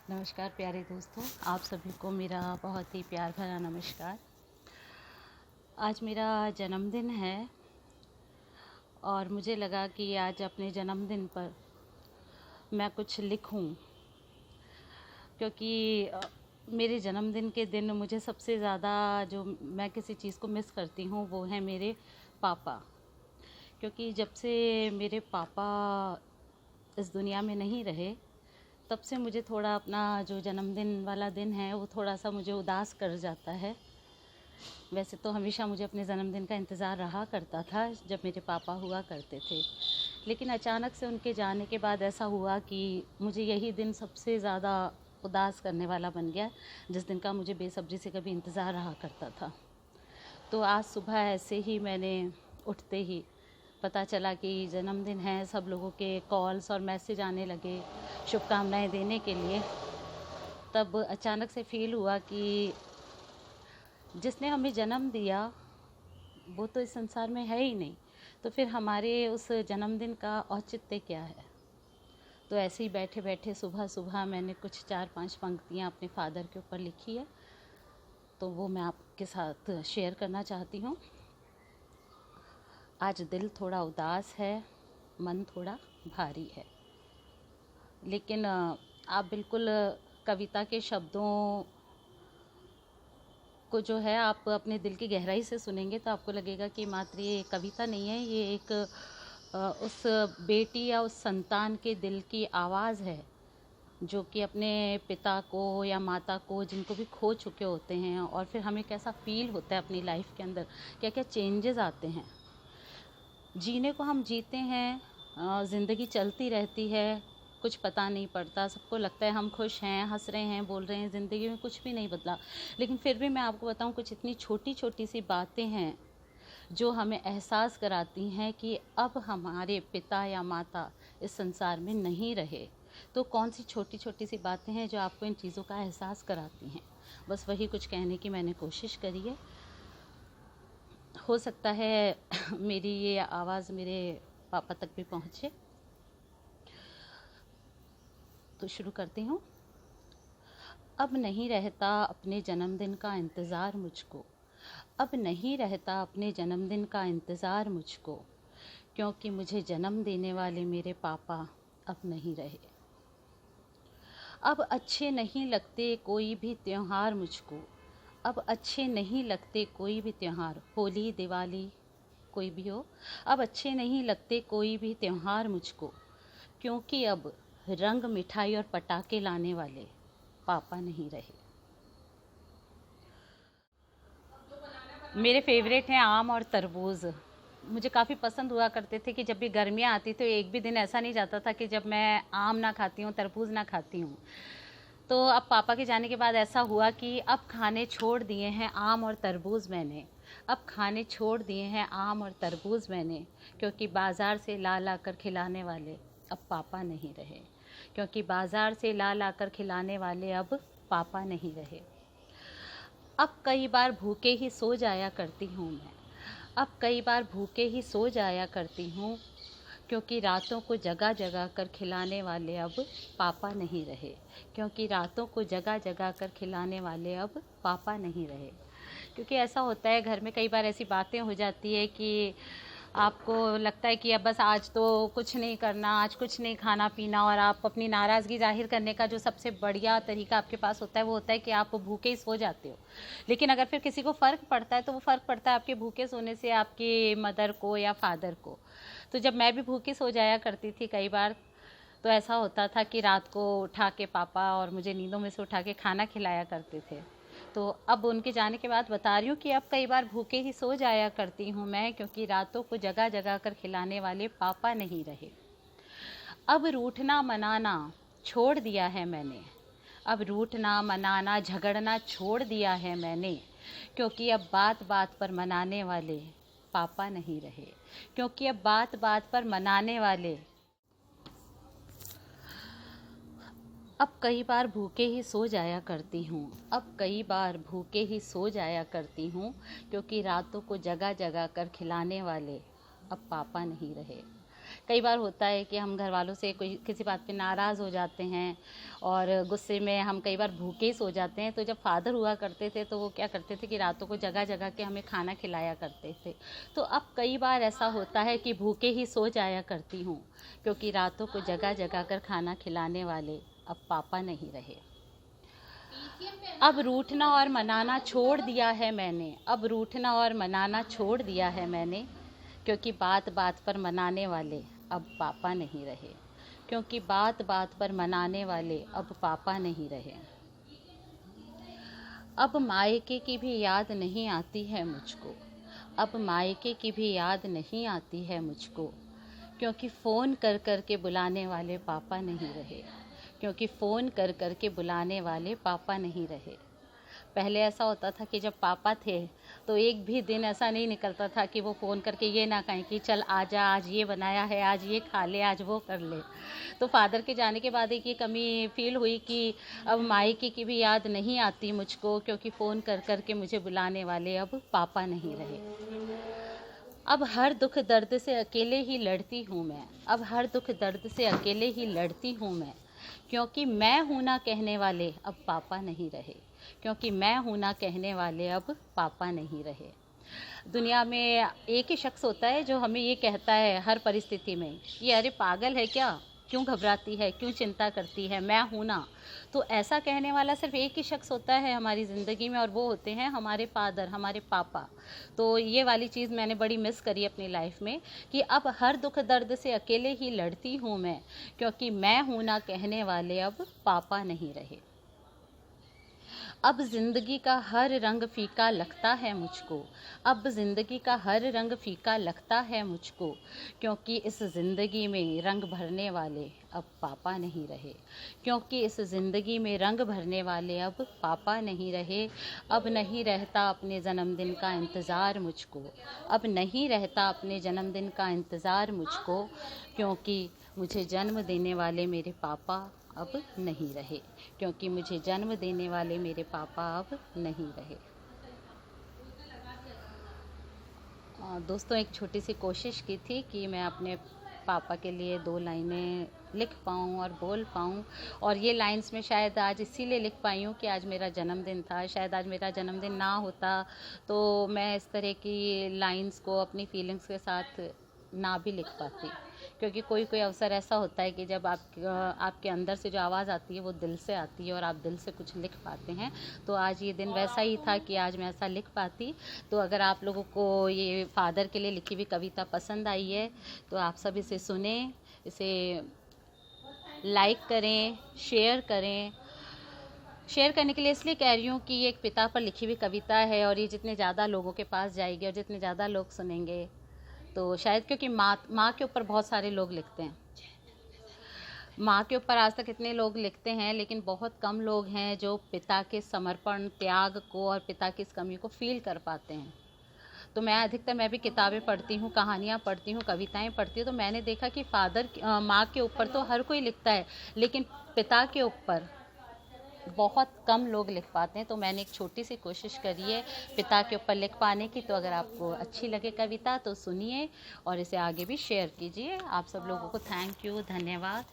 नमस्कार प्यारे दोस्तों, आप सभी को मेरा बहुत ही प्यार भरा नमस्कार। आज मेरा जन्मदिन है और मुझे लगा कि आज अपने जन्मदिन पर मैं कुछ लिखूं, क्योंकि मेरे जन्मदिन के दिन मुझे सबसे ज़्यादा जो मैं किसी चीज़ को मिस करती हूँ वो है मेरे पापा। क्योंकि जब से मेरे पापा इस दुनिया में नहीं रहे तब से मुझे थोड़ा अपना जो जन्मदिन वाला दिन है वो थोड़ा सा मुझे उदास कर जाता है। वैसे तो हमेशा मुझे अपने जन्मदिन का इंतज़ार रहा करता था जब मेरे पापा हुआ करते थे, लेकिन अचानक से उनके जाने के बाद ऐसा हुआ कि मुझे यही दिन सबसे ज़्यादा उदास करने वाला बन गया, जिस दिन का मुझे बेसब्री से कभी इंतज़ार रहा करता था। तो आज सुबह ऐसे ही मैंने उठते ही पता चला कि जन्मदिन है, सब लोगों के कॉल्स और मैसेज आने लगे शुभकामनाएं देने के लिए। तब अचानक से फील हुआ कि जिसने हमें जन्म दिया वो तो इस संसार में है ही नहीं, तो फिर हमारे उस जन्मदिन का औचित्य क्या है। तो ऐसे ही बैठे बैठे सुबह सुबह मैंने कुछ 4-5 पंक्तियाँ अपने फादर के ऊपर लिखी है, तो वो मैं आपके साथ शेयर करना चाहती हूँ। आज दिल थोड़ा उदास है, मन थोड़ा भारी है, लेकिन आप बिल्कुल कविता के शब्दों को जो है आप अपने दिल की गहराई से सुनेंगे तो आपको लगेगा कि मात्र ये कविता नहीं है, ये एक उस बेटी या उस संतान के दिल की आवाज़ है जो कि अपने पिता को या माता को जिनको भी खो चुके होते हैं, और फिर हमें कैसा फील होता है अपनी लाइफ के अंदर, क्या क्या चेंजेस आते हैं। जीने को हम जीते हैं, ज़िंदगी चलती रहती है, कुछ पता नहीं पड़ता, सबको लगता है हम खुश हैं, हंस रहे हैं, बोल रहे हैं, ज़िंदगी में कुछ भी नहीं बदला। लेकिन फिर भी मैं आपको बताऊं, कुछ इतनी छोटी छोटी सी बातें हैं जो हमें एहसास कराती हैं कि अब हमारे पिता या माता इस संसार में नहीं रहे। तो कौन सी छोटी छोटी सी बातें हैं जो आपको इन चीज़ों का एहसास कराती हैं, बस वही कुछ कहने की मैंने कोशिश करी है। हो सकता है मेरी ये आवाज़ मेरे पापा तक भी पहुँचे। तो शुरू करती हूँ। अब नहीं रहता अपने जन्मदिन का इंतज़ार मुझको, अब नहीं रहता अपने जन्मदिन का इंतज़ार मुझको, क्योंकि मुझे जन्म देने वाले मेरे पापा अब नहीं रहे। अब अच्छे नहीं लगते कोई भी त्योहार मुझको, अब अच्छे नहीं लगते कोई भी त्योहार, होली दिवाली कोई भी हो, अब अच्छे नहीं लगते कोई भी त्योहार मुझको, क्योंकि अब रंग मिठाई और पटाखे लाने वाले पापा नहीं रहे। मेरे फेवरेट हैं आम और तरबूज। मुझे काफ़ी पसंद हुआ करते थे कि जब भी गर्मियाँ आती तो एक भी दिन ऐसा नहीं जाता था कि जब मैं आम ना खाती हूँ, तरबूज ना खाती हूँ। तो अब पापा के जाने के बाद ऐसा हुआ कि अब खाने छोड़ दिए हैं आम और तरबूज मैंने, अब खाने छोड़ दिए हैं आम और तरबूज मैंने, क्योंकि बाज़ार से ला ला कर खिलाने वाले अब पापा नहीं रहे, क्योंकि बाज़ार से ला ला कर खिलाने वाले अब पापा नहीं रहे। अब कई बार भूखे ही सो जाया करती हूँ मैं, अब कई बार भूखे ही सो जाया करती हूँ, क्योंकि रातों को जगा जगा कर खिलाने वाले अब पापा नहीं रहे, क्योंकि रातों को जगा जगा कर खिलाने वाले अब पापा नहीं रहे। क्योंकि ऐसा होता है घर में, कई बार ऐसी बातें हो जाती है कि आपको लगता है कि अब बस आज तो कुछ नहीं करना, आज कुछ नहीं खाना पीना, और आप अपनी नाराज़गी जाहिर करने का जो सबसे बढ़िया तरीका आपके पास होता है वो होता है कि आप भूखे ही सो जाते हो। लेकिन अगर फिर किसी को फ़र्क पड़ता है तो वो फ़र्क पड़ता है आपके भूखे सोने से आपके मदर को या फादर को। तो जब मैं भी भूखी सो जाया करती थी कई बार, तो ऐसा होता था कि रात को उठा के पापा और मुझे नींदों में से उठा के खाना खिलाया करते थे। तो अब उनके जाने के बाद बता रही हूँ कि अब कई बार भूखे ही सो जाया करती हूँ मैं, क्योंकि रातों को जगा जगा कर खिलाने वाले पापा नहीं रहे। अब रूठना मनाना छोड़ दिया है मैंने, अब रूठना मनाना झगड़ना छोड़ दिया है मैंने, क्योंकि अब बात बात पर मनाने वाले पापा नहीं रहे, क्योंकि अब बात बात पर मनाने वाले। अब कई बार भूखे ही सो जाया करती हूँ, अब कई बार भूखे ही सो जाया करती हूँ, क्योंकि रातों को जगा जगा कर खिलाने वाले अब पापा नहीं रहे, कई बार होता है कि हम घर वालों से कोई किसी बात पे नाराज़ हो जाते हैं और गुस्से में हम कई बार भूखे सो जाते हैं। तो जब फादर हुआ करते थे तो वो क्या करते थे कि रातों को जगह जगह के हमें खाना खिलाया करते थे। तो अब कई बार ऐसा होता है कि भूखे ही सो जाया करती हूँ, क्योंकि रातों को जगह जगह कर खाना खिलाने वाले अब पापा नहीं रहे। अब रूठना और मनाना छोड़ दिया है मैंने, अब रूठना और मनाना छोड़ दिया है मैंने, क्योंकि बात बात पर मनाने वाले अब पापा नहीं रहे, क्योंकि बात बात पर मनाने वाले अब पापा नहीं रहे। अब मायके की भी याद नहीं आती है मुझको, अब मायके की भी याद नहीं आती है मुझको, क्योंकि फ़ोन कर कर के बुलाने वाले पापा नहीं रहे, क्योंकि फ़ोन कर कर के बुलाने वाले पापा नहीं रहे। पहले ऐसा होता था कि जब पापा थे तो एक भी दिन ऐसा नहीं निकलता था कि वो फ़ोन करके ये ना कहें कि चल आजा, आज ये बनाया है, आज ये खा ले, आज वो कर ले। तो फादर के जाने के बाद एक ये कमी फ़ील हुई कि अब मायके की भी याद नहीं आती मुझको, क्योंकि फ़ोन कर कर के मुझे बुलाने वाले अब पापा नहीं रहे। अब हर दुख दर्द से अकेले ही लड़ती हूँ मैं, अब हर दुख दर्द से अकेले ही लड़ती हूँ मैं, क्योंकि मैं हूँ ना कहने वाले अब पापा नहीं रहे, क्योंकि मैं हूँ ना कहने वाले अब पापा नहीं रहे। दुनिया में एक ही शख्स होता है जो हमें ये कहता है हर परिस्थिति में कि अरे पागल है क्या, क्यों घबराती है, क्यों चिंता करती है, मैं हूँ ना। तो ऐसा कहने वाला सिर्फ एक ही शख्स होता है हमारी ज़िंदगी में, और वो होते हैं हमारे फादर, हमारे पापा। तो ये वाली चीज़ मैंने बड़ी मिस करी अपनी लाइफ में कि अब हर दुख दर्द से अकेले ही लड़ती हूँ मैं, क्योंकि मैं हूँ ना कहने वाले अब पापा नहीं रहे। अब ज़िंदगी का हर रंग फीका लगता है मुझको, अब ज़िंदगी का हर रंग फीका लगता है मुझको, क्योंकि इस ज़िंदगी में रंग भरने वाले अब पापा नहीं रहे, क्योंकि इस ज़िंदगी में रंग भरने वाले अब पापा नहीं रहे। अब नहीं रहता अपने जन्मदिन का इंतज़ार मुझको, अब नहीं रहता अपने जन्मदिन का इंतज़ार मुझको, क्योंकि मुझे जन्म देने वाले मेरे पापा अब नहीं रहे, क्योंकि मुझे जन्म देने वाले मेरे पापा अब नहीं रहे। दोस्तों, एक छोटी सी कोशिश की थी कि मैं अपने पापा के लिए 2 लाइनें लिख पाऊँ और बोल पाऊँ, और ये लाइन्स मैं शायद आज इसीलिए लिख पाई हूँ कि आज मेरा जन्मदिन था। शायद आज मेरा जन्मदिन ना होता तो मैं इस तरह की लाइन्स को अपनी फीलिंग्स के साथ ना भी लिख पाती, क्योंकि कोई कोई अवसर ऐसा होता है कि जब आपके अंदर से जो आवाज़ आती है वो दिल से आती है और आप दिल से कुछ लिख पाते हैं। तो आज ये दिन वैसा ही था कि आज मैं ऐसा लिख पाती। तो अगर आप लोगों को ये फादर के लिए लिखी हुई कविता पसंद आई है तो आप सब इसे सुने, इसे लाइक करें, शेयर करें। शेयर करने के लिए इसलिए कह रही हूँ कि ये एक पिता पर लिखी हुई कविता है, और ये जितने ज़्यादा लोगों के पास जाएगी और जितने ज़्यादा लोग सुनेंगे तो शायद, क्योंकि माँ के ऊपर बहुत सारे लोग लिखते हैं, माँ के ऊपर आज तक इतने लोग लिखते हैं, लेकिन बहुत कम लोग हैं जो पिता के समर्पण, त्याग को और पिता की इस कमी को फील कर पाते हैं। तो मैं भी किताबें पढ़ती हूँ, कहानियाँ पढ़ती हूँ, कविताएं पढ़ती हूँ, तो मैंने देखा कि माँ के ऊपर तो हर कोई लिखता है, लेकिन पिता के ऊपर बहुत कम लोग लिख पाते हैं। तो मैंने एक छोटी सी कोशिश करी है पिता के ऊपर लिख पाने की। तो अगर आपको अच्छी लगे कविता तो सुनिए और इसे आगे भी शेयर कीजिए। आप सब लोगों को थैंक यू, धन्यवाद।